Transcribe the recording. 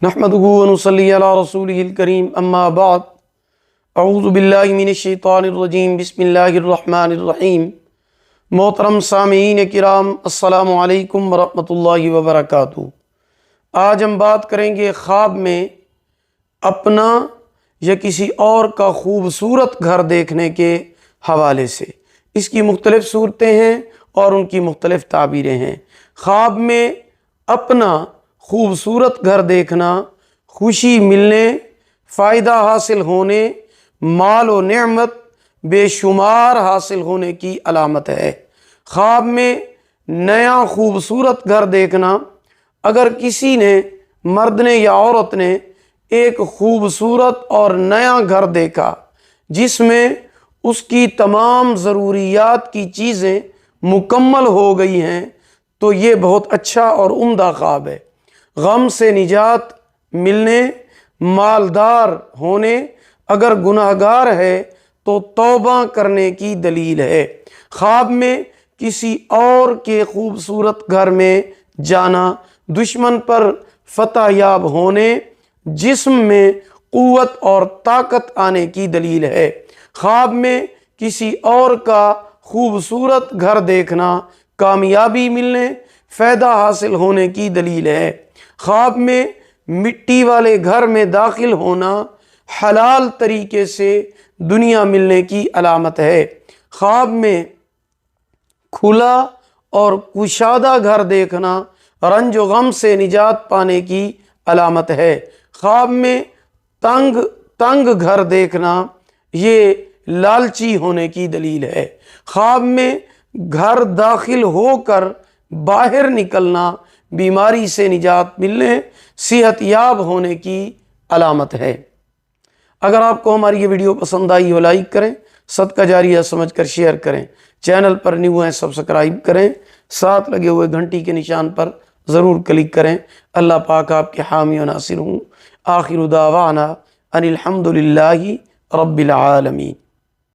نحمدہ ونصلی علی رسولہ الکریم اما بعد اعوذ باللہ من الشیطان الرجیم بسم اللہ الرحمن الرحیم۔ محترم سامعین کرام، السلام علیکم ورحمۃ اللہ وبرکاتہ۔ آج ہم بات کریں گے خواب میں اپنا یا کسی اور کا خوبصورت گھر دیکھنے کے حوالے سے۔ اس کی مختلف صورتیں ہیں اور ان کی مختلف تعبیریں ہیں۔ خواب میں اپنا خوبصورت گھر دیکھنا خوشی ملنے، فائدہ حاصل ہونے، مال و نعمت بے شمار حاصل ہونے کی علامت ہے۔ خواب میں نیا خوبصورت گھر دیکھنا، اگر کسی نے، مرد نے یا عورت نے، ایک خوبصورت اور نیا گھر دیکھا جس میں اس کی تمام ضروریات کی چیزیں مکمل ہو گئی ہیں، تو یہ بہت اچھا اور عمدہ خواب ہے۔ غم سے نجات ملنے، مالدار ہونے، اگر گناہگار ہے تو توبہ کرنے کی دلیل ہے۔ خواب میں کسی اور کے خوبصورت گھر میں جانا دشمن پر فتح یاب ہونے، جسم میں قوت اور طاقت آنے کی دلیل ہے۔ خواب میں کسی اور کا خوبصورت گھر دیکھنا کامیابی ملنے، فائدہ حاصل ہونے کی دلیل ہے۔ خواب میں مٹی والے گھر میں داخل ہونا حلال طریقے سے دنیا ملنے کی علامت ہے۔ خواب میں کھلا اور کشادہ گھر دیکھنا رنج و غم سے نجات پانے کی علامت ہے۔ خواب میں تنگ گھر دیکھنا یہ لالچی ہونے کی دلیل ہے۔ خواب میں گھر داخل ہو کر باہر نکلنا بیماری سے نجات ملنے، صحت یاب ہونے کی علامت ہے۔ اگر آپ کو ہماری یہ ویڈیو پسند آئی ہو، لائک کریں، صدقہ جاریہ سمجھ کر شیئر کریں، چینل پر نیو ہیں سبسکرائب کریں، ساتھ لگے ہوئے گھنٹی کے نشان پر ضرور کلک کریں۔ اللہ پاک آپ کے حامی و ناصر ہوں۔ آخر دعوانا ان الحمد للہ رب العالمین۔